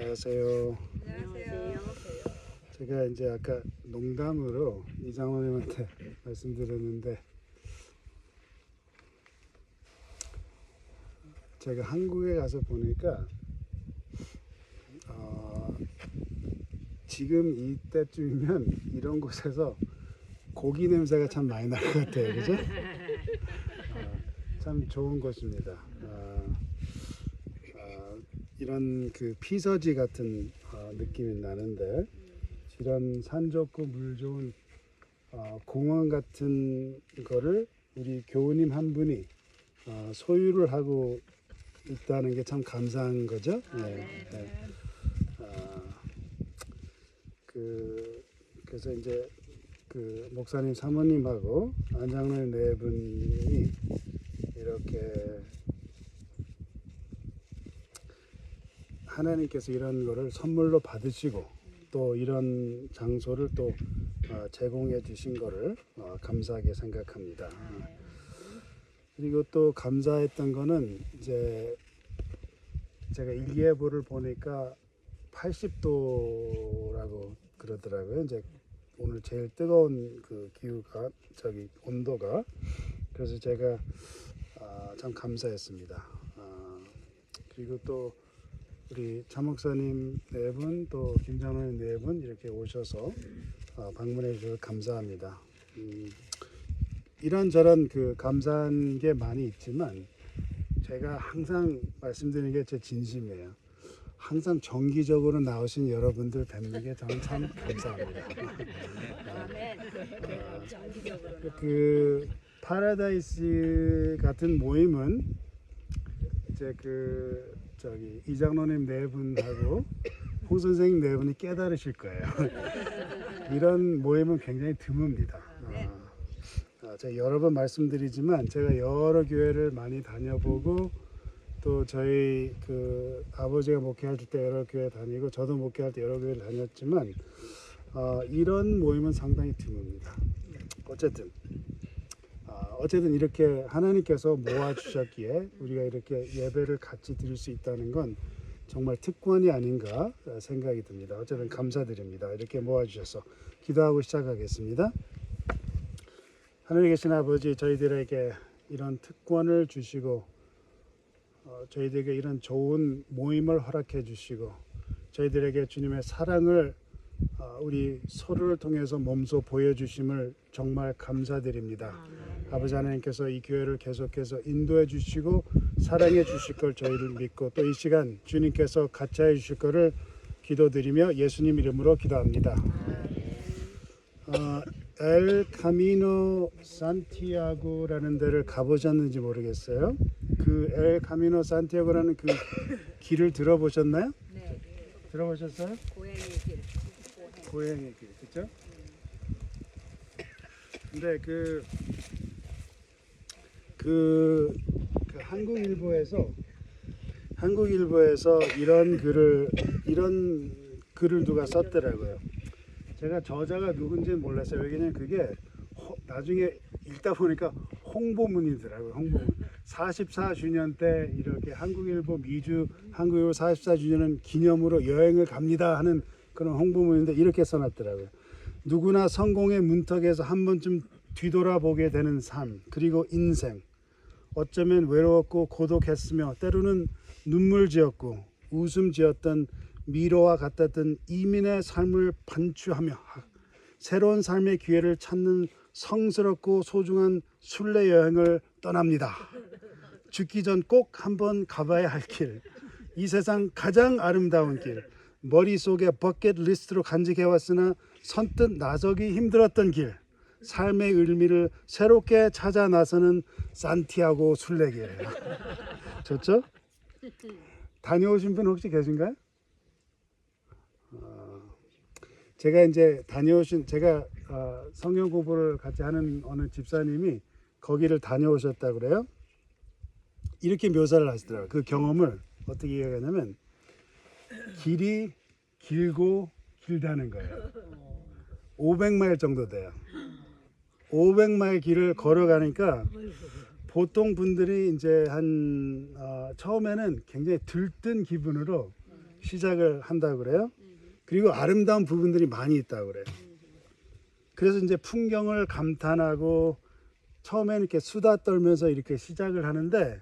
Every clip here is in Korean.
안녕하세요. 안녕하세요. 제가 이제 아까 농담으로 이장호님한테 말씀드렸는데 제가 한국에 가서 보니까 지금 이때쯤이면 이런 곳에서 고기 냄새가 참 많이 날 것 같아요, 그죠? 참 좋은 곳입니다. 이런 그 피서지 같은 느낌이 나는데 이런 산 좋고 물 좋은 공원 같은 거를 우리 교우님 한 분이 소유를 하고 있다는 게 참 감사한 거죠. 네. 그래서 이제 그 목사님 사모님하고 안장로님 네 분이 이렇게 하나님께서 이런 거를 선물로 받으시고 또 이런 장소를 또 제공해 주신 거를 감사하게 생각합니다. 그리고 또 감사했던 거는 이제 제가 일기예보를 보니까 80도라고 그러더라고요. 이제 오늘 제일 뜨거운 그 기후가 온도가 그래서 제가 참 감사했습니다. 그리고 또 우리 차 목사님 네 분, 또 김장로님 네 분 이렇게 오셔서 방문해 주셔서 감사합니다. 이런저런 그 감사한 게 많이 있지만 제가 항상 말씀드리는 게 제 진심이에요. 항상 정기적으로 나오신 여러분들 뵙는 게 저는 참 감사합니다. 그 파라다이스 같은 모임은 이제 이장로님 네 분하고 홍 선생님 네 분이 깨달으실 거예요. 이런 모임은 굉장히 드뭅니다. 제가 여러 번 말씀드리지만 제가 여러 교회를 많이 다녀보고 또 저희 그 아버지가 목회할 때 여러 교회 다니고 저도 목회할 때 여러 교회를 다녔지만 이런 모임은 상당히 드뭅니다. 어쨌든 이렇게 하나님께서 모아주셨기에 우리가 이렇게 예배를 같이 드릴 수 있다는 건 정말 특권이 아닌가 생각이 듭니다. 어쨌든 감사드립니다. 이렇게 모아주셔서 기도하고 시작하겠습니다. 하늘에 계신 아버지, 저희들에게 이런 특권을 주시고 저희들에게 이런 좋은 모임을 허락해 주시고 저희들에게 주님의 사랑을 우리 서로를 통해서 몸소 보여주심을 정말 감사드립니다. 아버지 하나님께서 이 교회를 계속해서 인도해 주시고 사랑해 주실 걸 저희를 믿고 또 이 시간 주님께서 같이 해 주실 거를 기도드리며 예수님 이름으로 기도합니다. 엘 카미노 산티아고라는 데를 가보셨는지 모르겠어요. 그 엘 카미노 산티아고라는 그 길을 들어보셨나요? 네. 들어보셨어요? 고양이 길. 고행의 길, 그렇죠? 근데 그 한국일보에서 이런 글을 누가 썼더라고요. 제가 저자가 누군지는 몰랐어요. 왜냐면 그게 나중에 읽다 보니까 홍보문이더라고요. 홍보문. 44주년 때 이렇게 한국일보 44주년은 기념으로 여행을 갑니다 하는 그런 홍보문인데 이렇게 써놨더라고요. 누구나 성공의 문턱에서 한 번쯤 뒤돌아보게 되는 삶, 그리고 인생. 어쩌면 외로웠고 고독했으며 때로는 눈물지었고 웃음지었던 미로와 같았던 이민의 삶을 반추하며 새로운 삶의 기회를 찾는 성스럽고 소중한 순례 여행을 떠납니다. 죽기 전 꼭 한번 가봐야 할 길, 이 세상 가장 아름다운 길, 머릿속에 버킷리스트로 간직해왔으나 선뜻 나서기 힘들었던 길, 삶의 의미를 새롭게 찾아 나서는 산티아고 순례길. 좋죠? 다녀오신 분 혹시 계신가요? 제가 이제 제가 성경 공부를 같이 하는 어느 집사님이 거기를 다녀오셨다 그래요. 이렇게 묘사를 하시더라고요. 그 경험을 어떻게 이야기하냐면 길이 길고 길다는 거예요. 500마일 정도 돼요. 500마일 길을 걸어가니까 보통 분들이 이제 처음에는 굉장히 들뜬 기분으로 시작을 한다고 그래요. 그리고 아름다운 부분들이 많이 있다고 그래요. 그래서 이제 풍경을 감탄하고 처음에는 이렇게 수다 떨면서 이렇게 시작을 하는데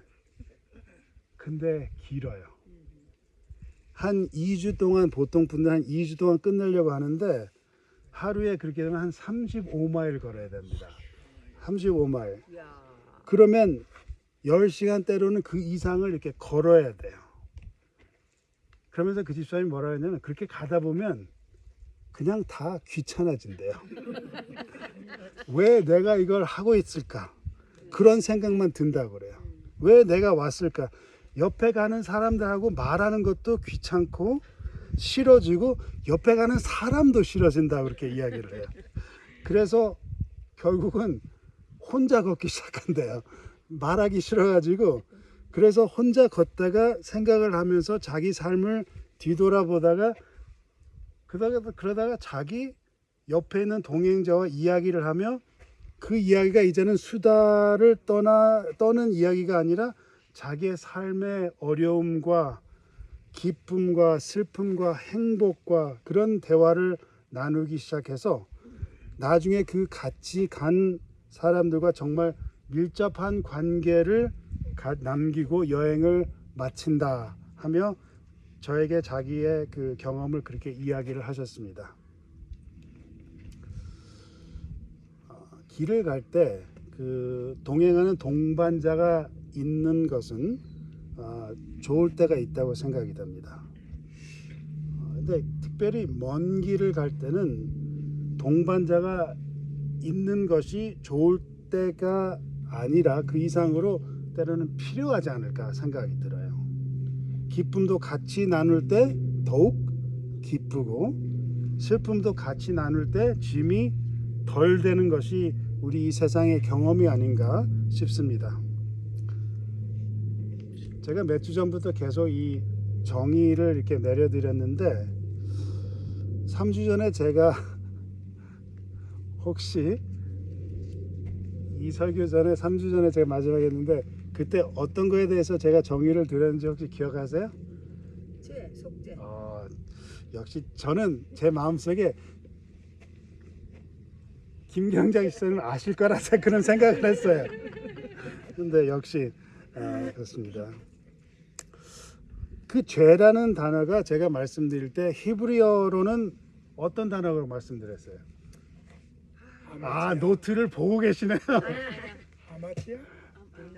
근데 길어요. 한 2주 동안 보통 분들 한 2주 동안 끝내려고 하는데 하루에 그렇게 되면 한 35마일 걸어야 됩니다. 35마일. 야. 그러면 10시간 때로는 그 이상을 이렇게 걸어야 돼요. 그러면서 그 집사님이 뭐라 했냐면 그렇게 가다 보면 그냥 다 귀찮아진대요. 왜 내가 이걸 하고 있을까? 그런 생각만 든다고 그래요. 왜 내가 왔을까? 옆에 가는 사람들하고 말하는 것도 귀찮고 싫어지고 옆에 가는 사람도 싫어진다고 그렇게 이야기를 해요. 그래서 결국은 혼자 걷기 시작한대요. 말하기 싫어가지고. 그래서 혼자 걷다가 생각을 하면서 자기 삶을 뒤돌아보다가 그러다가 자기 옆에 있는 동행자와 이야기를 하며 그 이야기가 이제는 수다를 떠는 이야기가 아니라 자기의 삶의 어려움과 기쁨과 슬픔과 행복과 그런 대화를 나누기 시작해서 나중에 그 같이 간 사람들과 정말 밀접한 관계를 남기고 여행을 마친다 하며 저에게 자기의 그 경험을 그렇게 이야기를 하셨습니다. 길을 갈 때 그 동행하는 동반자가 있는 것은 좋을 때가 있다고 생각이 됩니다. 근데 특별히 먼 길을 갈 때는 동반자가 있는 것이 좋을 때가 아니라 그 이상으로 때로는 필요하지 않을까 생각이 들어요. 기쁨도 같이 나눌 때 더욱 기쁘고 슬픔도 같이 나눌 때 짐이 덜 되는 것이 우리 이 세상의 경험이 아닌가 싶습니다. 제가 몇 주 전부터 계속 이 정의를 이렇게 내려드렸는데 3주 전에 제가 혹시 이 설교 전에 3주 전에 제가 마지막에 했는데 그때 어떤 거에 대해서 제가 정의를 드렸는지 혹시 기억하세요? 속죄. 역시 저는 제 마음속에 김경장 씨는 아실 거라 그런 생각을 했어요. 근데 역시 그렇습니다. 그 죄라는 단어가 제가 말씀드릴 때 히브리어로는 어떤 단어로 말씀드렸어요? 노트를 보고 계시네요. 하마티아?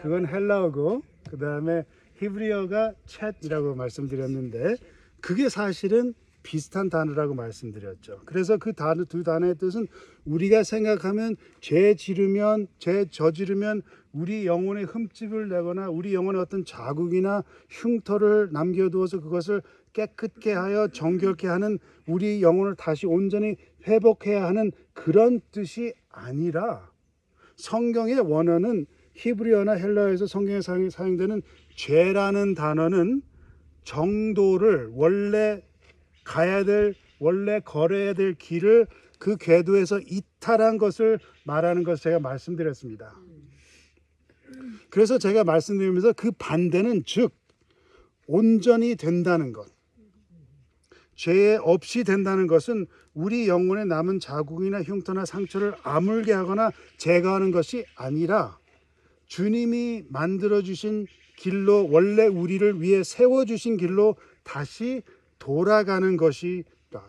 그건 헬라어고 그 다음에 히브리어가 챗이라고 말씀드렸는데 그게 사실은 비슷한 단어라고 말씀드렸죠. 그래서 그 단어 두 단어의 뜻은 우리가 생각하면 죄 저지르면 우리 영혼에 흠집을 내거나 우리 영혼에 어떤 자국이나 흉터를 남겨두어서 그것을 깨끗게 하여 정결케 하는 우리 영혼을 다시 온전히 회복해야 하는 그런 뜻이 아니라 성경의 원어는 히브리어나 헬라어에서 성경에 사용되는 죄라는 단어는 정도를 원래 걸어야 될 길을 그 궤도에서 이탈한 것을 말하는 것을 제가 말씀드렸습니다. 그래서 제가 말씀드리면서 그 반대는 즉 온전히 된다는 것, 죄 없이 된다는 것은 우리 영혼에 남은 자국이나 흉터나 상처를 아물게 하거나 제거하는 것이 아니라 주님이 만들어주신 길로 원래 우리를 위해 세워주신 길로 다시 돌아가는 것이다.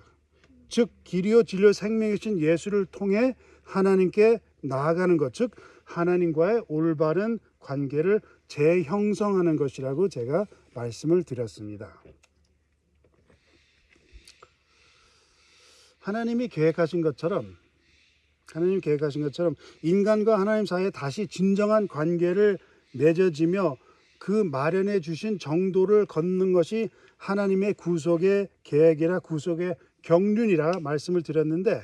즉 길이요 진리요 생명이신 예수를 통해 하나님께 나아가는 것, 즉 하나님과의 올바른 관계를 재형성하는 것이라고 제가 말씀을 드렸습니다. 하나님이 계획하신 것처럼 인간과 하나님 사이에 다시 진정한 관계를 맺어지며 그 마련해 주신 정도를 걷는 것이 하나님의 구속의 계획이라 구속의 경륜이라 말씀을 드렸는데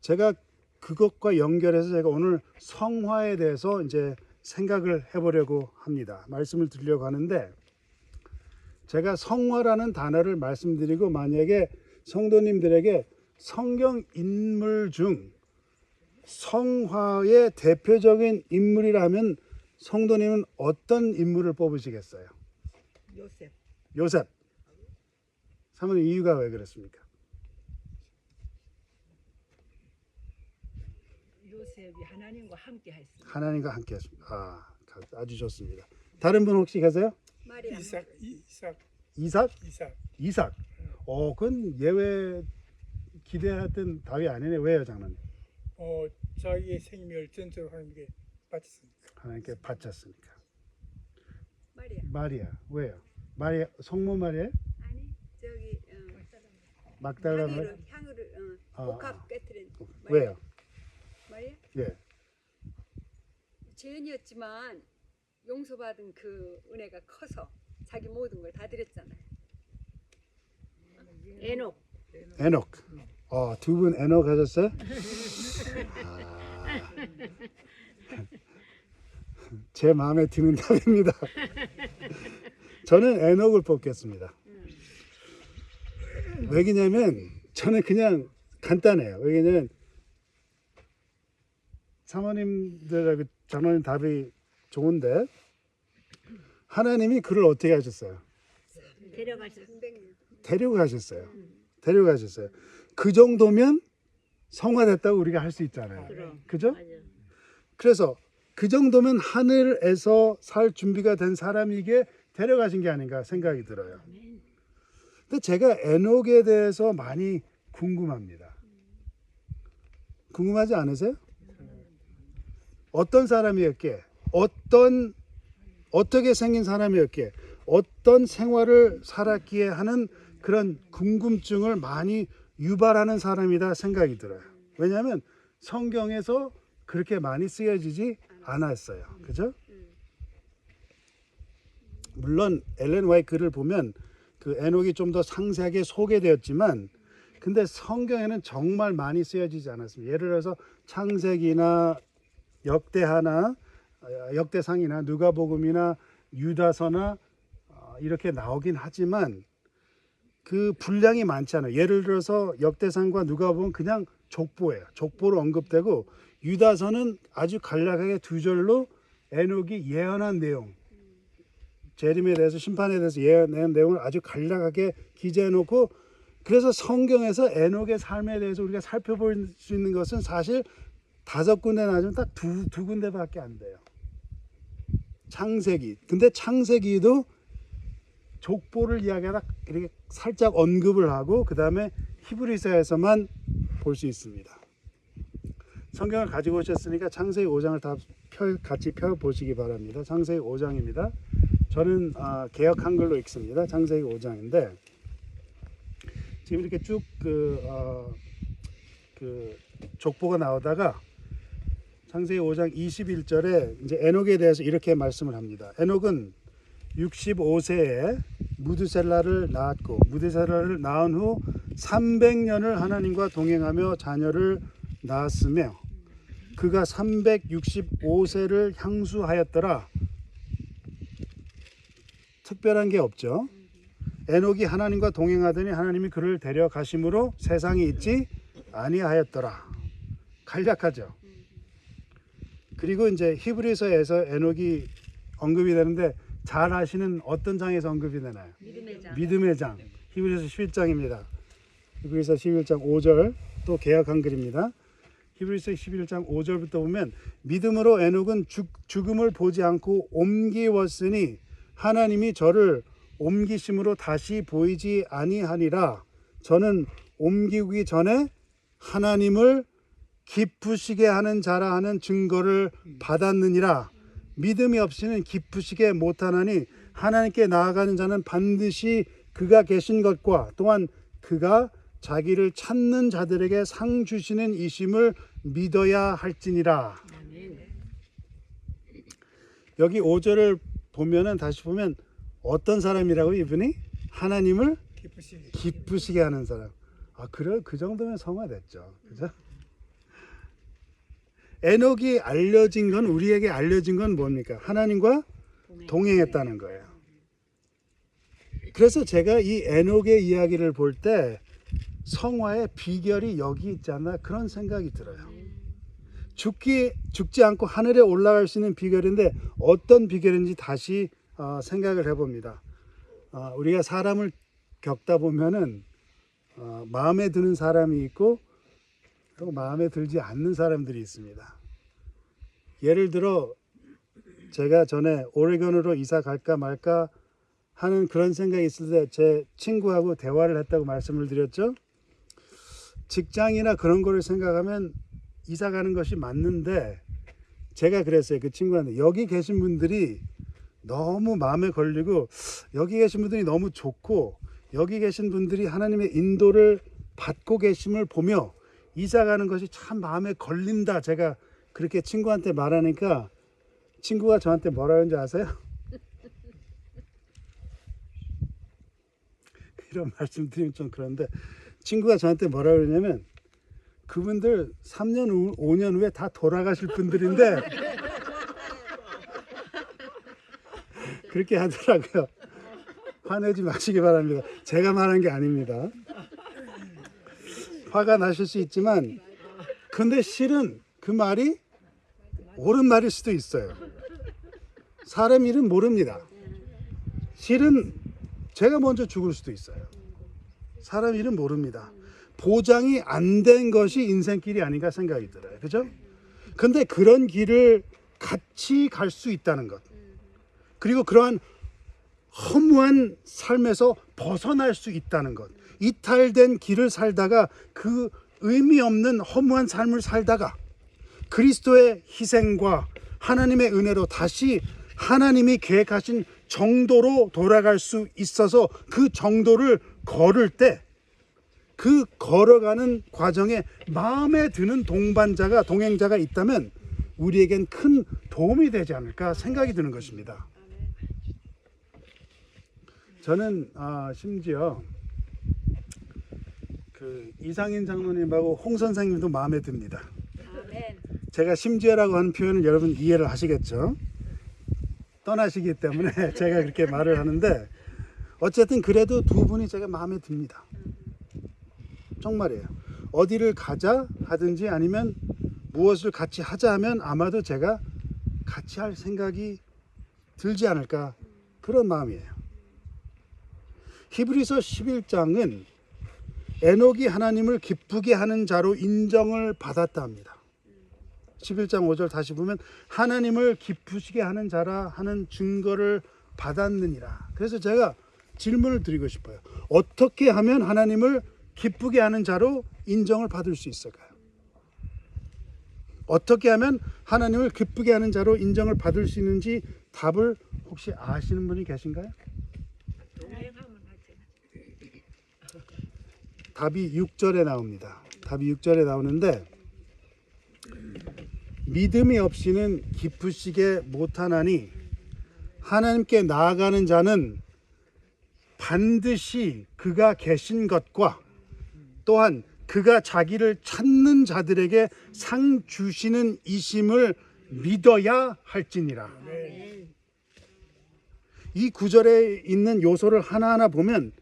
제가 그것과 연결해서 제가 오늘 성화에 대해서 이제 생각을 해보려고 합니다. 말씀을 드리려고 하는데 제가 성화라는 단어를 말씀드리고 만약에 성도님들에게 성경 인물 중 성화의 대표적인 인물이라면 성도님은 어떤 인물을 뽑으시겠어요? 요셉. 요셉. 사모님 이유가 왜 그렇습니까? 요셉이 하나님과 함께 했습니다. 하나님과 함께 했습니다. 아주 좋습니다. 다른 분 혹시 계세요? 마리아. 이삭. 이삭. 그건 예외 기대했던 답이 아니네. 왜요, 장로님? 자기의 생명을 전적으로 하나님께 바쳤으니까. 하나님께 바쳤으니까. 마리아. 마리아. 왜요? 마리아 성모 마리아? 아니 저기 막달라 마리아? 향유를 아, 복합 깨트린. 왜요? 마리아? 예. 죄인이었지만 용서받은 그 은혜가 커서 자기 모든 걸 다 드렸잖아요. 에녹. 에녹. 두 분 에녹 하셨어요? 제 마음에 드는 답입니다. 저는 에녹을 뽑겠습니다. 왜냐면 저는 그냥 간단해요. 왜냐면 사모님들하고 장로님 답이 좋은데 하나님이 그를 어떻게 하셨어요? 데려가셨어요. 그 정도면 성화됐다고 우리가 할 수 있잖아요. 그죠? 그래서 그 정도면 하늘에서 살 준비가 된 사람에게 데려가신 게 아닌가 생각이 들어요. 근데 제가 에녹에 대해서 많이 궁금합니다. 궁금하지 않으세요? 어떤 사람이었기에, 어떻게 생긴 사람이었기에, 어떤 생활을 살았기에 하는 그런 궁금증을 많이 유발하는 사람이다 생각이 들어요. 왜냐하면 성경에서 그렇게 많이 쓰여지지 않았어요. 그죠? 물론 엘렌 화이트 글을 보면 그 에녹이 좀 더 상세하게 소개되었지만 근데 성경에는 정말 많이 쓰여지지 않았습니다. 예를 들어서 창세기나 역대하나 역대상이나 누가복음이나 유다서나 이렇게 나오긴 하지만 그 분량이 많지 않아요. 예를 들어서 역대상과 누가복음은 그냥 족보예요. 족보로 언급되고 유다서는 아주 간략하게 두 절로 에녹이 예언한 내용, 재림에 대해서 심판에 대해서 예언한 내용을 아주 간략하게 기재해 놓고 그래서 성경에서 에녹의 삶에 대해서 우리가 살펴볼 수 있는 것은 사실 5군데 나지면 딱 두 군데밖에 안 돼요. 창세기. 근데 창세기도 족보를 이야기하다 이렇게 살짝 언급을 하고 그 다음에 히브리서에서만 볼 수 있습니다. 성경을 가지고 오셨으니까 창세기 5장을 다 같이 펴보시기 바랍니다. 창세기 5장입니다. 저는 개역 한글로 읽습니다. 창세기 5장인데 지금 이렇게 쭉 그 족보가 나오다가 창세기 5장 21절에 이제 에녹에 대해서 이렇게 말씀을 합니다. 에녹은 65세에 무드셀라를 낳았고 무드셀라를 낳은 후 300년을 하나님과 동행하며 자녀를 낳았으며 그가 365세를 향수하였더라. 특별한 게 없죠. 에녹이 하나님과 동행하더니 하나님이 그를 데려가심으로 세상에 있지 아니하였더라. 간략하죠. 그리고 이제 히브리서에서 에녹이 언급이 되는데 잘 아시는 어떤 장에서 언급이 되나요? 믿음의 장. 히브리서 11장입니다. 히브리서 11장 5절 또 개역 한글입니다. 히브리서 11장 5절부터 보면 믿음으로 에녹은 죽음을 보지 않고 옮기웠으니 하나님이 저를 옮기심으로 다시 보이지 아니하니라. 저는 옮기기 전에 하나님을 기쁘시게 하는 자라 하는 증거를 받았느니라. 믿음이 없이는 기쁘시게 못하나니 하나님께 나아가는 자는 반드시 그가 계신 것과 또한 그가 자기를 찾는 자들에게 상 주시는 이심을 믿어야 할지니라. 여기 5절을 보면은 다시 보면 어떤 사람이라고 이분이? 하나님을 기쁘시게 하는 사람. 그래 그 정도면 성화됐죠. 그죠? 에녹이 알려진 건 우리에게 알려진 건 뭡니까? 하나님과 동행했다는 거예요. 그래서 제가 이 에녹의 이야기를 볼 때 성화의 비결이 여기 있지 않나 그런 생각이 들어요. 죽지 않고 하늘에 올라갈 수 있는 비결인데 어떤 비결인지 다시 생각을 해봅니다. 우리가 사람을 겪다 보면은 마음에 드는 사람이 있고 또 마음에 들지 않는 사람들이 있습니다. 예를 들어 제가 전에 오레곤으로 이사 갈까 말까 하는 그런 생각이 있을 때 제 친구하고 대화를 했다고 말씀을 드렸죠. 직장이나 그런 거를 생각하면 이사 가는 것이 맞는데 제가 그랬어요. 그 친구한테 여기 계신 분들이 너무 마음에 걸리고 여기 계신 분들이 너무 좋고 여기 계신 분들이 하나님의 인도를 받고 계심을 보며 이사 가는 것이 참 마음에 걸린다. 제가 그렇게 친구한테 말하니까 친구가 저한테 뭐라 하는지 아세요? 이런 말씀 드리면 좀 그런데 친구가 저한테 뭐라 그러냐면 그분들 3년 5년 후에 다 돌아가실 분들인데 그렇게 하더라고요. 화내지 마시기 바랍니다. 제가 말한 게 아닙니다. 화가 나실 수 있지만 근데 실은 그 말이 옳은 말일 수도 있어요. 사람 일은 모릅니다. 실은 제가 먼저 죽을 수도 있어요. 사람 일은 모릅니다. 보장이 안 된 것이 인생길이 아닌가 생각이 들어요. 그죠? 근데 그런 길을 같이 갈 수 있다는 것. 그리고 그러한 허무한 삶에서 벗어날 수 있다는 것. 이탈된 길을 살다가 그 의미 없는 허무한 삶을 살다가 그리스도의 희생과 하나님의 은혜로 다시 하나님이 계획하신 정도로 돌아갈 수 있어서 그 정도를 걸을 때 그 걸어가는 과정에 마음에 드는 동행자가 있다면 우리에겐 큰 도움이 되지 않을까 생각이 드는 것입니다. 저는 심지어 그 이상인 장로님하고 홍 선생님도 마음에 듭니다. 아멘. 제가 심지어라고 하는 표현을 여러분 이해를 하시겠죠? 떠나시기 때문에 제가 그렇게 말을 하는데 어쨌든 그래도 두 분이 제가 마음에 듭니다. 정말이에요. 어디를 가자 하든지 아니면 무엇을 같이 하자 하면 아마도 제가 같이 할 생각이 들지 않을까 그런 마음이에요. 히브리서 11장은 에녹이 하나님을 기쁘게 하는 자로 인정을 받았다 합니다. 11장 5절 다시 보면 하나님을 기쁘시게 하는 자라 하는 증거를 받았느니라. 그래서 제가 질문을 드리고 싶어요. 어떻게 하면 하나님을 기쁘게 하는 자로 인정을 받을 수 있을까요? 어떻게 하면 하나님을 기쁘게 하는 자로 인정을 받을 수 있는지 답을 혹시 아시는 분이 계신가요? 답이 6절에 나옵니다. 답이 6절에 나오는데 믿음이 없이는 기쁘시게 못하나니 하나님께 나아가는 자는 반드시 그가 계신 것과 또한 그가 자기를 찾는 자들에게 상 주시는 이심을 믿어야 할지니라. 이 구절에 있는 요소를 하나하나 보면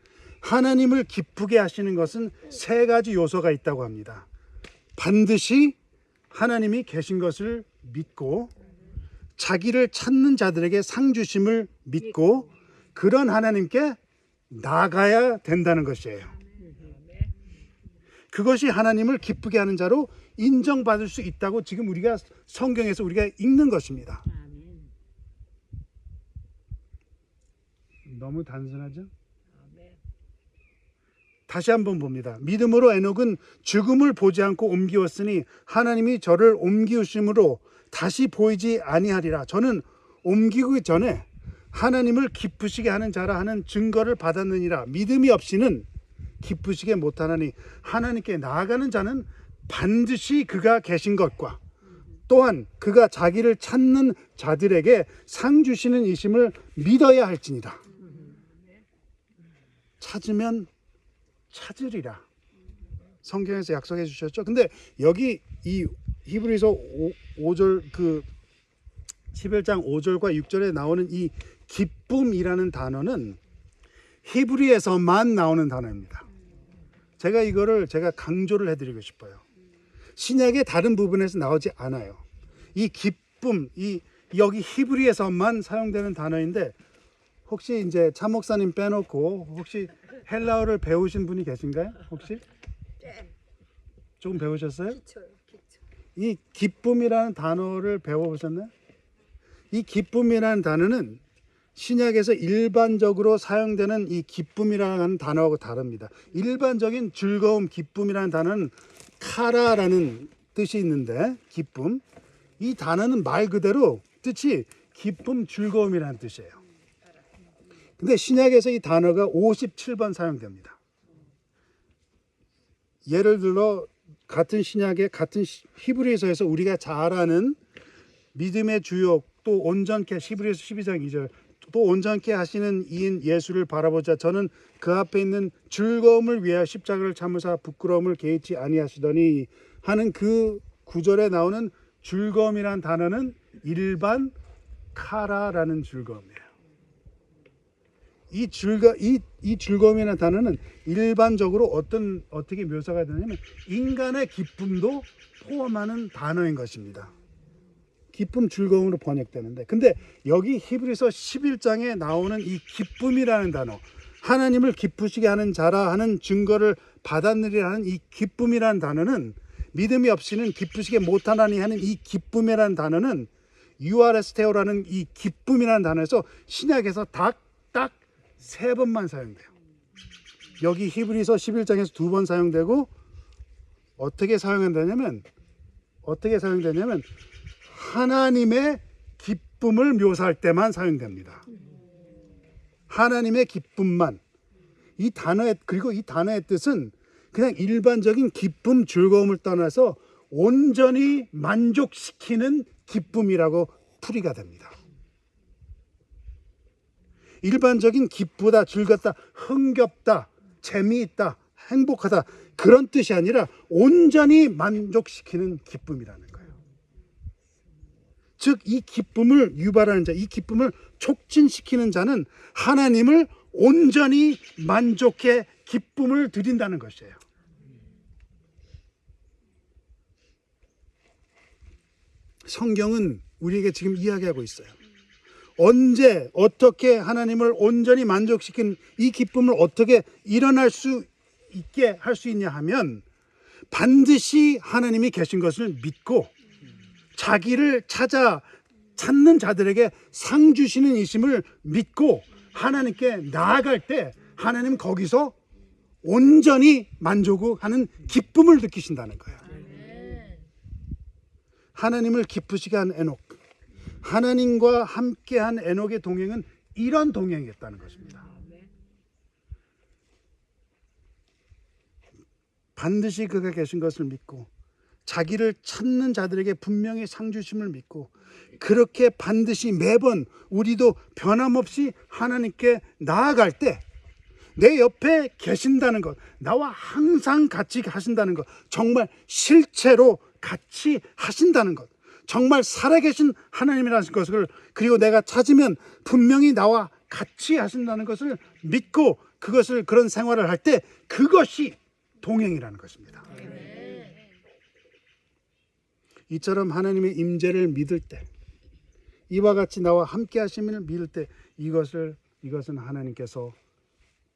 하나님을 기쁘게 하시는 것은 세 가지 요소가 있다고 합니다. 반드시 하나님이 계신 것을 믿고 자기를 찾는 자들에게 상 주심을 믿고 그런 하나님께 나가야 된다는 것이에요. 그것이 하나님을 기쁘게 하는 자로 인정받을 수 있다고 지금 우리가 성경에서 우리가 읽는 것입니다. 너무 단순하죠? 다시 한번 봅니다. 믿음으로 에녹은 죽음을 보지 않고 옮기었으니 하나님이 저를 옮기우심으로 다시 보이지 아니하리라. 저는 옮기기 전에 하나님을 기쁘시게 하는 자라 하는 증거를 받았느니라. 믿음이 없이는 기쁘시게 못하나니 하나님께 나아가는 자는 반드시 그가 계신 것과 또한 그가 자기를 찾는 자들에게 상 주시는 이심을 믿어야 할지니라. 찾으면 찾으리라. 성경에서 약속해 주셨죠. 근데 여기 이 히브리서 5절 그 11장 5절과 6절에 나오는 이 기쁨이라는 단어는 히브리에서만 나오는 단어입니다. 제가 강조를 해드리고 싶어요. 신약의 다른 부분에서 나오지 않아요. 이 기쁨, 여기 히브리에서만 사용되는 단어인데 혹시 이제 차 목사님 빼놓고 혹시 헬라어를 배우신 분이 계신가요? 혹시 조금 배우셨어요? 기초요, 기초. 이 기쁨이라는 단어를 배워보셨나요? 이 기쁨이라는 단어는 신약에서 일반적으로 사용되는 이 기쁨이라는 단어하고 다릅니다. 일반적인 즐거움, 기쁨이라는 단어는 카라라는 뜻이 있는데 기쁨, 이 단어는 말 그대로 뜻이 기쁨, 즐거움이라는 뜻이에요. 근데 신약에서 이 단어가 57번 사용됩니다. 예를 들어 같은 신약의 같은 히브리서에서 우리가 잘 아는 믿음의 주역 또 온전케 히브리서 12장 2절 또 온전케 하시는 이인 예수를 바라보자 저는 그 앞에 있는 즐거움을 위하여 십자가를 참으사 부끄러움을 개의치 아니하시더니 하는 그 구절에 나오는 즐거움이란 단어는 일반 카라라는 즐거움이에요. 이 즐거움이라는 단어는 일반적으로 어떻게 묘사가 되냐면 인간의 기쁨도 포함하는 단어인 것입니다. 기쁨, 즐거움으로 번역되는데 근데 여기 히브리서 11장에 나오는 이 기쁨이라는 단어 하나님을 기쁘시게 하는 자라 하는 증거를 받았느리라 하는 이 기쁨이라는 단어는 믿음이 없이는 기쁘시게 못하나니 하는 이 기쁨이라는 단어는 유아레스테오라는 이 기쁨이라는 단어에서 신약에서 딱 3번만 사용돼요. 여기 히브리서 11장에서 2번 사용되고 어떻게 사용되냐면 하나님의 기쁨을 묘사할 때만 사용됩니다. 하나님의 기쁨만. 그리고 이 단어의 뜻은 그냥 일반적인 기쁨, 즐거움을 떠나서 온전히 만족시키는 기쁨이라고 풀이가 됩니다. 일반적인 기쁘다, 즐겁다, 흥겹다, 재미있다, 행복하다 그런 뜻이 아니라 온전히 만족시키는 기쁨이라는 거예요. 즉 이 기쁨을 유발하는 자, 이 기쁨을 촉진시키는 자는 하나님을 온전히 만족해 기쁨을 드린다는 것이에요. 성경은 우리에게 지금 이야기하고 있어요. 언제 어떻게 하나님을 온전히 만족시킨 이 기쁨을 어떻게 일어날 수 있게 할 수 있냐 하면 반드시 하나님이 계신 것을 믿고 자기를 찾는 자들에게 상 주시는 이심을 믿고 하나님께 나아갈 때 하나님 거기서 온전히 만족하는 기쁨을 느끼신다는 거예요. 하나님을 기쁘시게 한 에녹, 하나님과 함께한 에녹의 동행은 이런 동행이었다는 것입니다. 반드시 그가 계신 것을 믿고 자기를 찾는 자들에게 분명히 상 주심을 믿고 그렇게 반드시 매번 우리도 변함없이 하나님께 나아갈 때 내 옆에 계신다는 것, 나와 항상 같이 하신다는 것, 정말 실체로 같이 하신다는 것, 정말 살아계신 하나님이라는 것을 그리고 내가 찾으면 분명히 나와 같이 하신다는 것을 믿고 그런 생활을 할 때 그것이 동행이라는 것입니다. 이처럼 하나님의 임재를 믿을 때 이와 같이 나와 함께 하심을 믿을 때 이것은 하나님께서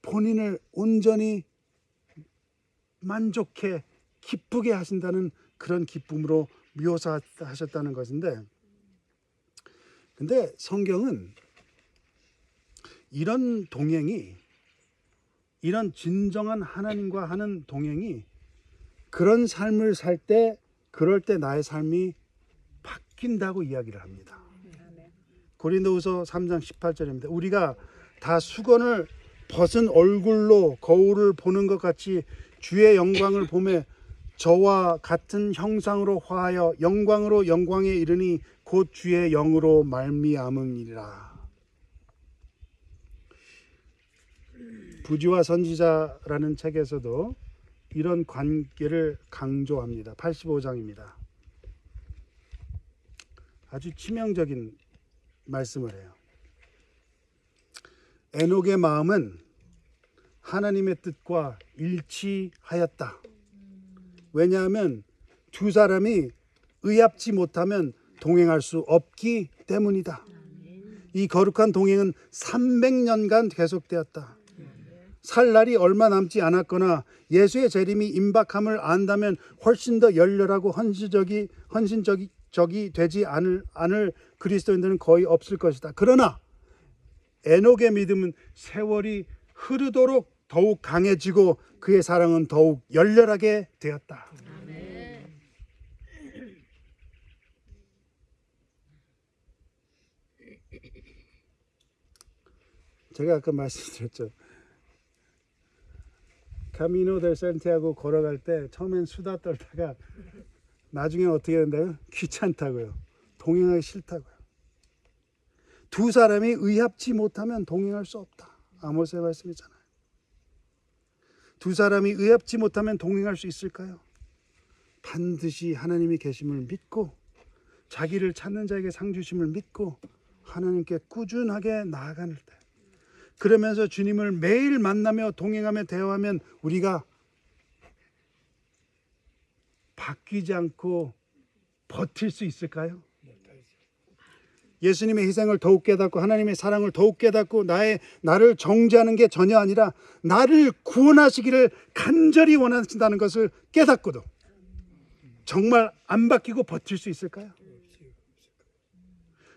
본인을 온전히 만족해 기쁘게 하신다는 그런 기쁨으로 묘사하셨다는 것인데 근데 성경은 이런 동행이 이런 진정한 하나님과 하는 동행이 그런 삶을 살 때 그럴 때 나의 삶이 바뀐다고 이야기를 합니다. 고린도후서 3장 18절입니다. 우리가 다 수건을 벗은 얼굴로 거울을 보는 것 같이 주의 영광을 보며 저와 같은 형상으로 화하여 영광으로 영광에 이르니 곧 주의 영으로 말미암으니라. 부지와 선지자라는 책에서도 이런 관계를 강조합니다. 85장입니다. 아주 치명적인 말씀을 해요. 에녹의 마음은 하나님의 뜻과 일치하였다. 왜냐하면 두 사람이 의합지 못하면 동행할 수 없기 때문이다. 이 거룩한 동행은 300년간 계속되었다. 살 날이 얼마 남지 않았거나 예수의 재림이 임박함을 안다면 훨씬 더 열렬하고 헌신적이 되지 않을 그리스도인들은 거의 없을 것이다. 그러나 에녹의 믿음은 세월이 흐르도록 더욱 강해지고 그의 사랑은 더욱 열렬하게 되었다. 제가 아까 말씀드렸죠. 카미노 델 산티아고 걸어갈 때 처음엔 수다 떨다가 나중에 어떻게 된다고요? 귀찮다고요. 동행하기 싫다고요. 두 사람이 의합지 못하면 동행할 수 없다. 아모스의 말씀이잖아요. 두 사람이 의합지 못하면 동행할 수 있을까요? 반드시 하나님이 계심을 믿고 자기를 찾는 자에게 상 주심을 믿고 하나님께 꾸준하게 나아가는 때, 그러면서 주님을 매일 만나며 동행하며 대화하면 우리가 바뀌지 않고 버틸 수 있을까요? 예수님의 희생을 더욱 깨닫고 하나님의 사랑을 더욱 깨닫고 나를 정죄하는 게 전혀 아니라 나를 구원하시기를 간절히 원하신다는 것을 깨닫고도 정말 안 바뀌고 버틸 수 있을까요?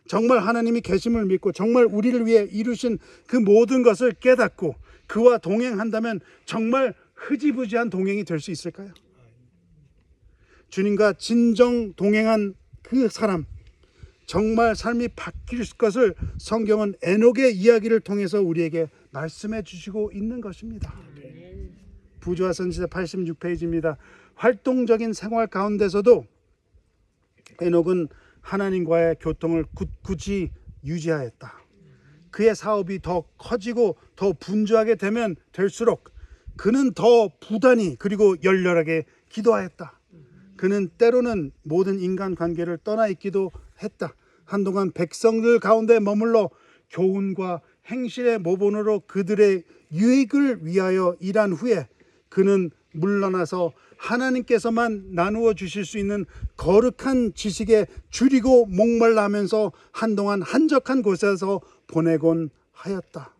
정말 하나님이 계심을 믿고 정말 우리를 위해 이루신 그 모든 것을 깨닫고 그와 동행한다면 정말 흐지부지한 동행이 될 수 있을까요? 주님과 진정 동행한 그 사람, 정말 삶이 바뀔 것을 성경은 에녹의 이야기를 통해서 우리에게 말씀해 주시고 있는 것입니다. 부조화 선지자 86페이지입니다. 활동적인 생활 가운데서도 에녹은 하나님과의 교통을 굳이 유지하였다. 그의 사업이 더 커지고 더 분주하게 되면 될수록 그는 더 부단히 그리고 열렬하게 기도하였다. 그는 때로는 모든 인간관계를 떠나 있기도 했다. 한동안 백성들 가운데 머물러 교훈과 행실의 모본으로 그들의 유익을 위하여 일한 후에 그는 물러나서 하나님께서만 나누어 주실 수 있는 거룩한 지식에 줄이고 목말라 하면서 한동안 한적한 곳에서 보내곤 하였다.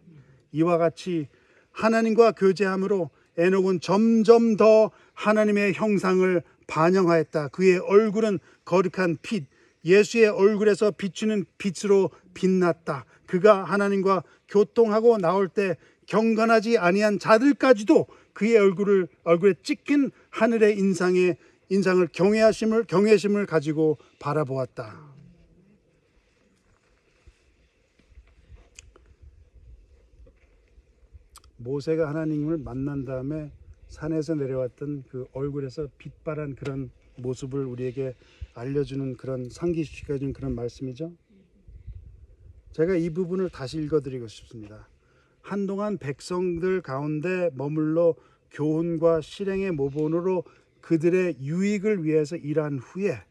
이와 같이 하나님과 교제함으로 에녹은 점점 더 하나님의 형상을 반영하였다. 그의 얼굴은 거룩한 빛, 예수의 얼굴에서 비추는 빛으로 빛났다. 그가 하나님과 교통하고 나올 때 경건하지 아니한 자들까지도 그의 얼굴에 찍힌 하늘의 인상을 경외심을 가지고 바라보았다. 모세가 하나님을 만난 다음에 산에서 내려왔던 그 얼굴에서 빛바란 그런 모습을 우리에게 알려주는 그런 상기시켜준 그런 말씀이죠. 제가 이 부분을 다시 읽어드리고 싶습니다. 한동안 백성들 가운데 머물러 교훈과 실행의 모본으로 그들의 유익을 위해서 일한 후에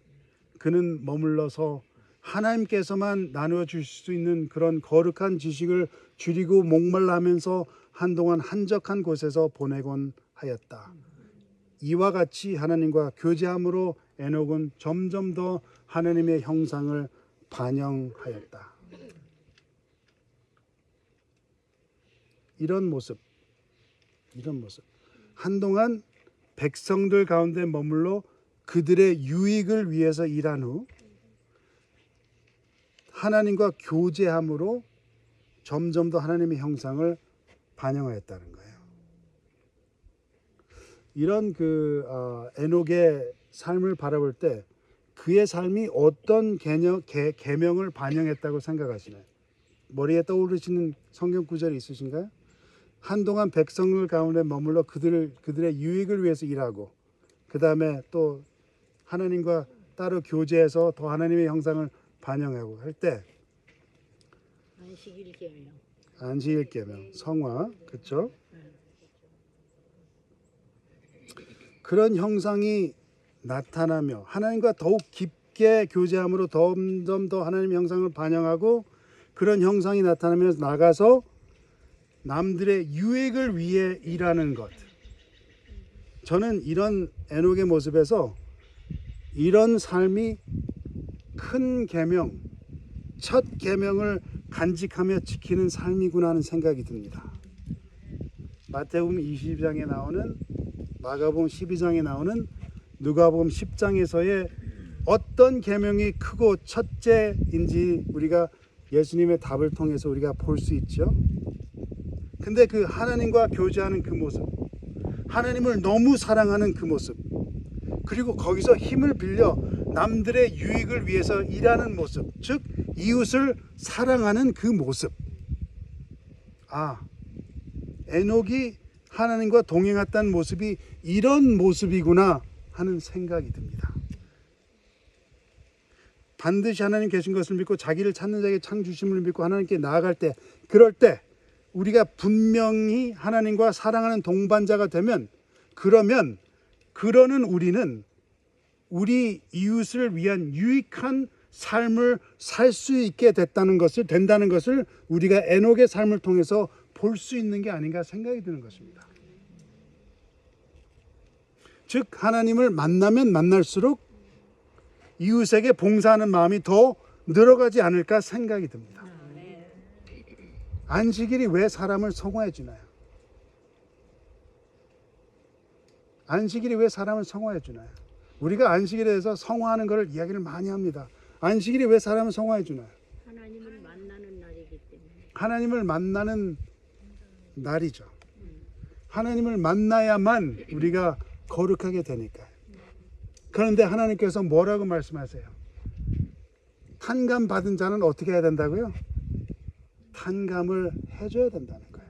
그는 머물러서 하나님께서만 나누어 주실 수 있는 그런 거룩한 지식을 줄이고 목말라 하면서 한동안 한적한 곳에서 보내곤 하였다. 이와 같이 하나님과 교제함으로 에녹은 점점 더 하나님의 형상을 반영하였다. 이런 모습. 한동안 백성들 가운데 머물러 그들의 유익을 위해서 일한 후 하나님과 교제함으로 점점 더 하나님의 형상을 반영하였다는 거예요. 이런 에녹의 삶을 바라볼 때 그의 삶이 어떤 계명을 반영했다고 생각하시나요? 머리에 떠오르시는 성경 구절이 있으신가요? 한동안 백성들 가운데 머물러 그들의 유익을 위해서 일하고 그 다음에 또 하나님과 따로 교제해서 더 하나님의 형상을 반영하고 할 때 안식일 계명, 성화, 그렇죠? 그런 형상이 나타나며 하나님과 더욱 깊게 교제함으로 점점 더 하나님의 형상을 반영하고 그런 형상이 나타나며 나가서 남들의 유익을 위해 일하는 것. 저는 이런 에녹의 모습에서 이런 삶이 큰 계명, 첫 계명을 간직하며 지키는 삶이구나 하는 생각이 듭니다. 마태복음 20장에 나오는, 마가복음 12장에 나오는, 누가복음 10장에서의 어떤 계명이 크고 첫째인지 우리가 예수님의 답을 통해서 우리가 볼 수 있죠. 근데 그 하나님과 교제하는 그 모습, 하나님을 너무 사랑하는 그 모습, 그리고 거기서 힘을 빌려 남들의 유익을 위해서 일하는 모습, 즉 이웃을 사랑하는 그 모습. 아, 에녹이 하나님과 동행했던 모습이 이런 모습이구나 하는 생각이 듭니다. 반드시 하나님 계신 것을 믿고 자기를 찾는 자에게 창 주심을 믿고 하나님께 나아갈 때, 그럴 때 우리가 분명히 하나님과 사랑하는 동반자가 되면, 그러는 우리는 우리 이웃을 위한 유익한 삶을 살 수 있게 된다는 것을 우리가 에녹의 삶을 통해서 볼 수 있는 게 아닌가 생각이 드는 것입니다. 즉 하나님을 만나면 만날수록 이웃에게 봉사하는 마음이 더 늘어가지 않을까 생각이 듭니다. 안식일이 왜 사람을 성화해 주나요? 안식일이 왜 사람을 성화해 주나요? 우리가 안식일에 대해서 성화하는 것을 이야기를 많이 합니다. 안식일이 왜 사람을 성화해 주나요? 하나님을 만나는 날이기 때문에. 하나님을 만나는 날이죠. 하나님을 만나야만 우리가 거룩하게 되니까요. 그런데 하나님께서 뭐라고 말씀하세요? 탄감 받은 자는 어떻게 해야 된다고요? 탄감을 해줘야 된다는 거예요.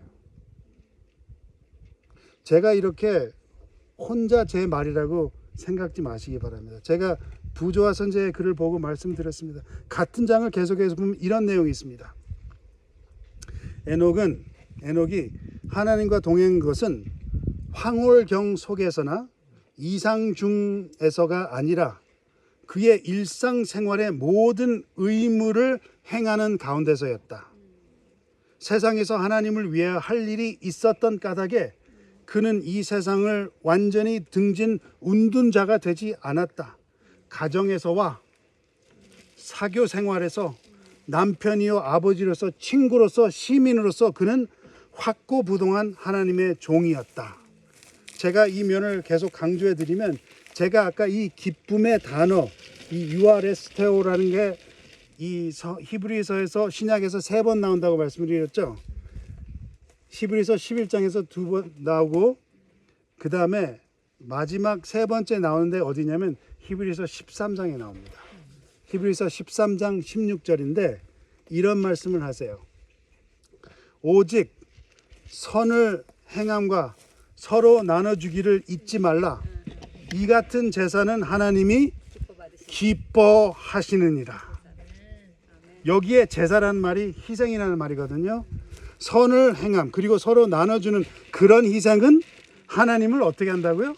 제가 이렇게 혼자 제 말이라고 생각지 마시기 바랍니다. 제가 부조와 선제의 글을 보고 말씀드렸습니다. 같은 장을 계속해서 보면 이런 내용이 있습니다. 에녹이 하나님과 동행한 것은 황홀경 속에서나 이상 중에서가 아니라 그의 일상생활의 모든 의무를 행하는 가운데서였다. 세상에서 하나님을 위해 할 일이 있었던 까닭에 그는 이 세상을 완전히 등진 운둔자가 되지 않았다. 가정에서와 사교 생활에서 남편이요 아버지로서 친구로서 시민으로서 그는 확고부동한 하나님의 종이었다. 제가 이 면을 계속 강조해 드리면, 제가 아까 이 기쁨의 단어, 이 유아레스테오라는 게 이 히브리서에서 신약에서 3번 나온다고 말씀드렸죠. 히브리서 11장에서 2번 나오고, 그 다음에 마지막 3번째 나오는데 어디냐면 히브리서 13장에 나옵니다. 히브리서 13장 16절인데 이런 말씀을 하세요. 오직 선을 행함과 서로 나눠주기를 잊지 말라. 이 같은 제사는 하나님이 기뻐하시느니라. 여기에 제사라는 말이 희생이라는 말이거든요. 선을 행함, 그리고 서로 나눠주는 그런 희생은 하나님을 어떻게 한다고요?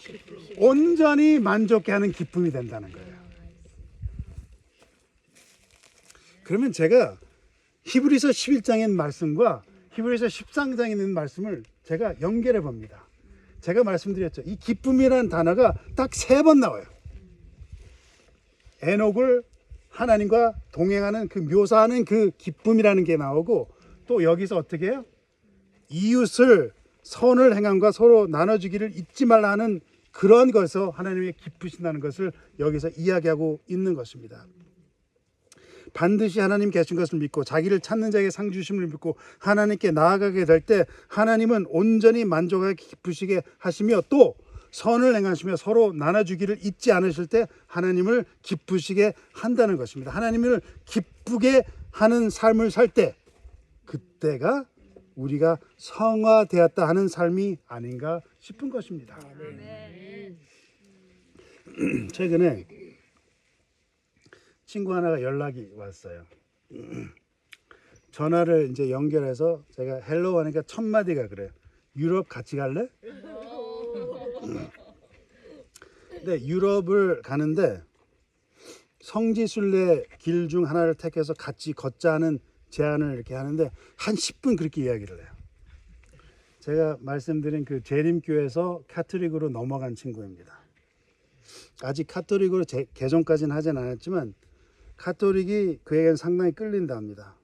온전히 만족해 하는 기쁨이 된다는 거예요. 그러면 제가 히브리서 11장의 말씀과 히브리서 13장에 있는 말씀을 제가 연결해 봅니다. 제가 말씀드렸죠. 이 기쁨이라는 단어가 딱 3번 나와요. 에녹을 하나님과 동행하는 그 묘사하는 그 기쁨이라는 게 나오고, 또 여기서 어떻게 해요? 이웃을 선을 행함과 서로 나눠주기를 잊지 말라 하는 그런 것에서 하나님이 기쁘신다는 것을 여기서 이야기하고 있는 것입니다. 반드시 하나님 계신 것을 믿고 자기를 찾는 자에게 상 주심을 믿고 하나님께 나아가게 될 때 하나님은 온전히 만족하게 기쁘시게 하시며, 또 선을 행하시며 서로 나눠주기를 잊지 않으실 때 하나님을 기쁘시게 한다는 것입니다. 하나님을 기쁘게 하는 삶을 살 때, 그때가 우리가 성화되었다 하는 삶이 아닌가 싶은 것입니다. 최근에 친구 하나가 연락이 왔어요. 전화를 이제 연결해서 제가 헬로 하니까 첫 마디가 그래요. 유럽 같이 갈래? 근데 유럽을 가는데 성지순례 길 중 하나를 택해서 같이 걷자 하는 제안을 이렇게 하는데 한 10분 그렇게 이야기를 해요. 제가 말씀드린 그 재림교에서 카톨릭으로 넘어간 친구입니다. 아직 카톨릭으로 개종까지는 하진 않았지만 카톨릭이 그에게는 상당히 끌린다 합니다.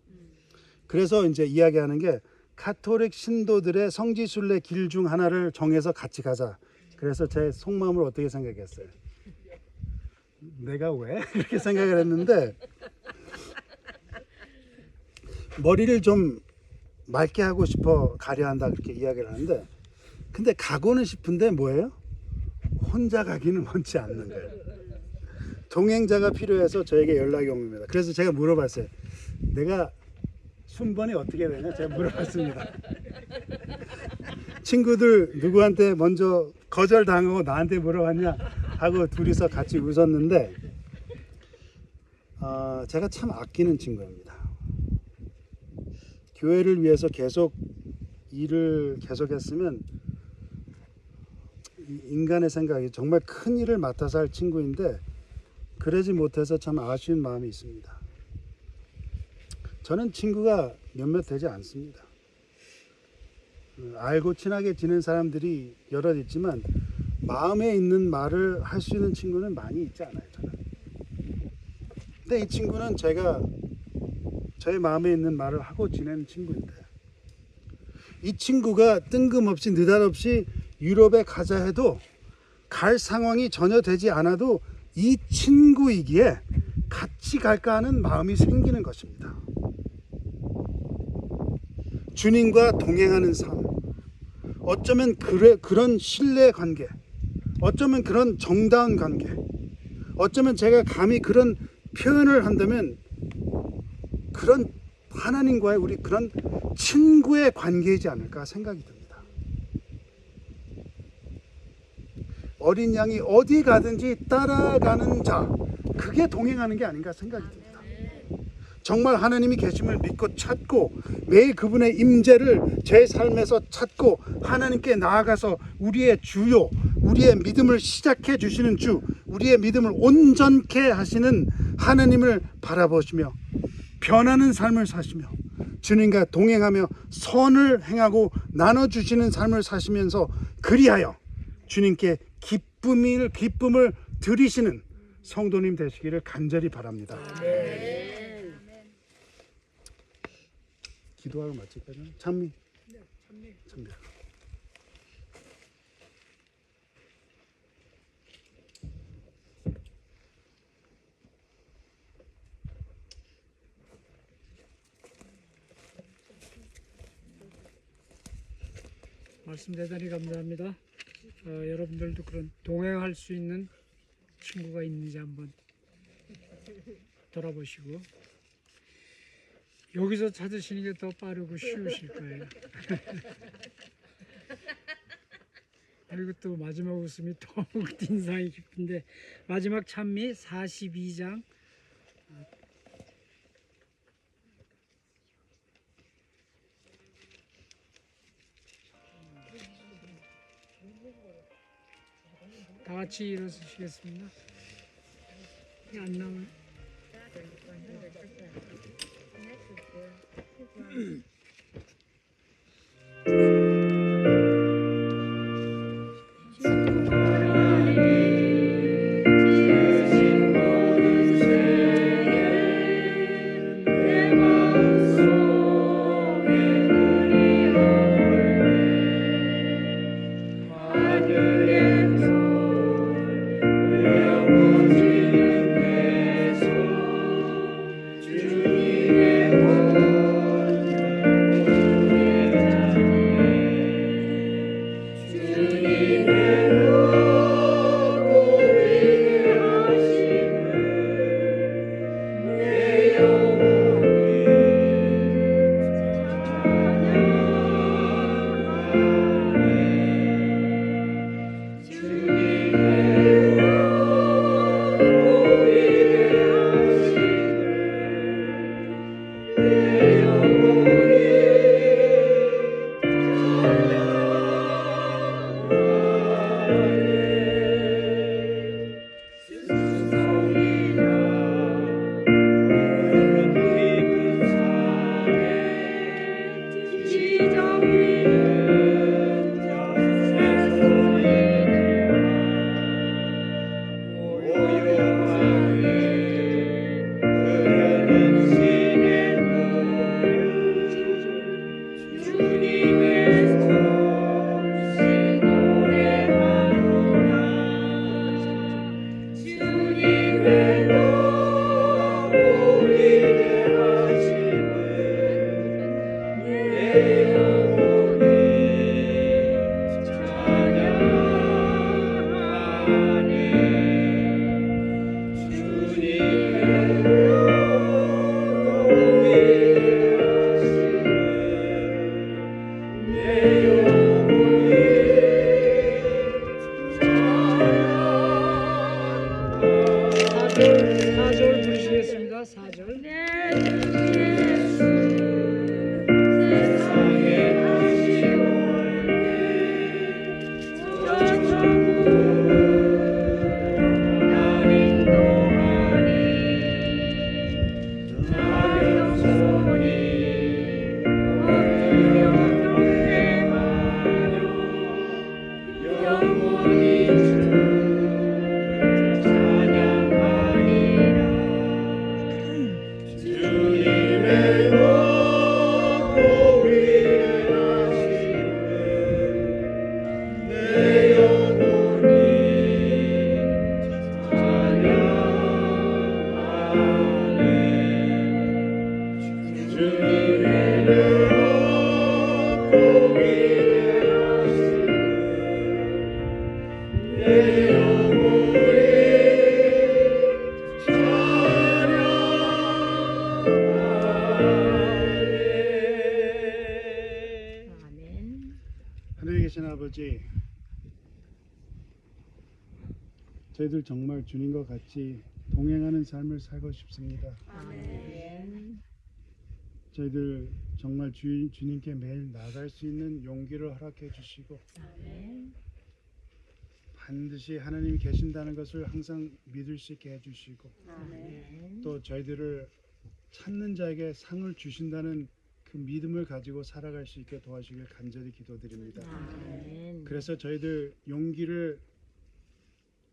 그래서 이제 이야기하는 게 가톨릭 신도들의 성지순례 길 중 하나를 정해서 같이 가자. 그래서 제 속마음을 어떻게 생각했어요? 내가 왜? 이렇게 생각을 했는데 머리를 좀 맑게 하고 싶어 가려 한다 그렇게 이야기를 하는데 근데 가고는 싶은데 뭐예요? 혼자 가기는 원치 않는 거예요. 동행자가 필요해서 저에게 연락이 온 겁니다. 그래서 제가 물어봤어요. 내가 순번이 어떻게 되냐? 제가 물어봤습니다. 친구들 누구한테 먼저 거절당하고 나한테 물어봤냐 하고 둘이서 같이 웃었는데 제가 참 아끼는 친구입니다. 교회를 위해서 계속 일을 계속했으면 인간의 생각이 정말 큰 일을 맡아서 할 친구인데 그러지 못해서 참 아쉬운 마음이 있습니다. 저는 친구가 몇몇 되지 않습니다. 알고 친하게 지낸 사람들이 여럿 있지만 마음에 있는 말을 할 수 있는 친구는 많이 있지 않아요. 저는. 근데 이 친구는 제가 저의 마음에 있는 말을 하고 지내는 친구인데 이 친구가 뜬금없이 느닷없이 유럽에 가자 해도 갈 상황이 전혀 되지 않아도 이 친구이기에 같이 갈까 하는 마음이 생기는 것입니다. 주님과 동행하는 삶, 어쩌면 그런 신뢰 관계, 어쩌면 그런 정다운 관계, 어쩌면 제가 감히 그런 표현을 한다면 그런 하나님과의 우리 그런 친구의 관계이지 않을까 생각이 듭니다. 어린 양이 어디 가든지 따라가는 자, 그게 동행하는 게 아닌가 생각이 듭니다. 정말 하나님이 계심을 믿고 찾고 매일 그분의 임재를 제 삶에서 찾고 하나님께 나아가서 우리의 주요, 우리의 믿음을 시작해 주시는 주, 우리의 믿음을 온전케 하시는 하나님을 바라보시며 변하는 삶을 사시며 주님과 동행하며 선을 행하고 나눠주시는 삶을 사시면서 그리하여 주님께 기쁨을 드리시는 성도님 되시기를 간절히 바랍니다. 기도하고 마칠까요? 찬미. 찬미. 말씀 대단히 감사합니다. 여러분들도 그런 동행할 수 있는 친구가 있는지 한번 돌아보시고 여기서 찾으시는 게 더 빠르고 쉬우실 거예요. 그리고 또 마지막 웃음이 더욱 인상이 깊은데 마지막 찬미 42장 다 같이 일어서시겠습니다. 안 나오네. 사절 부르시겠습니다. 사절. 아멘. 하늘에 계신 아버지, 저희들 정말 주님과 같이 동행하는 삶을 살고 싶습니다. 아멘. 저희들 정말 주님께 매일 나갈 수 있는 용기를 허락해 주시고 아멘. 반드시 하나님이 계신다는 것을 항상 믿을 수 있게 해주시고 아멘. 또 저희들을 찾는 자에게 상을 주신다는 그 믿음을 가지고 살아갈 수 있게 도와주길 간절히 기도드립니다. 아멘. 그래서 저희들 용기를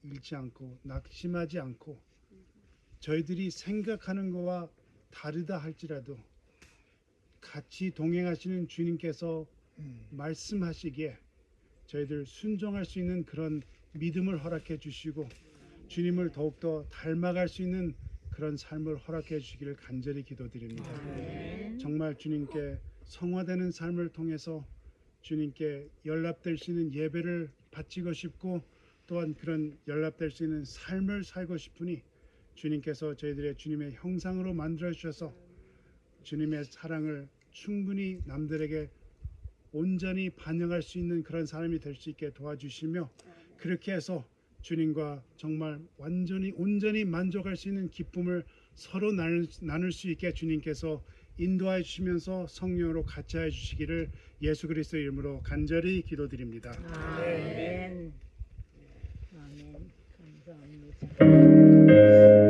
잃지 않고 낙심하지 않고 저희들이 생각하는 것과 다르다 할지라도 같이 동행하시는 주님께서 말씀하시기에 저희들 순종할 수 있는 그런 믿음을 허락해 주시고 주님을 더욱더 닮아갈 수 있는 그런 삶을 허락해 주시기를 간절히 기도드립니다. 정말 주님께 성화되는 삶을 통해서 주님께 연락될 수 있는 예배를 바치고 싶고 또한 그런 연락될 수 있는 삶을 살고 싶으니 주님께서 저희들의 주님의 형상으로 만들어 주셔서 주님의 사랑을 충분히 남들에게 온전히 반영할 수 있는 그런 사람이 될 수 있게 도와주시며 그렇게 해서 주님과 정말 완전히 온전히 만족할 수 있는 기쁨을 서로 나눌 수 있게 주님께서 인도하여 주시면서 성령으로 같이 해 주시기를 예수 그리스도의 이름으로 간절히 기도드립니다. 아멘. 아멘. 감사합니다.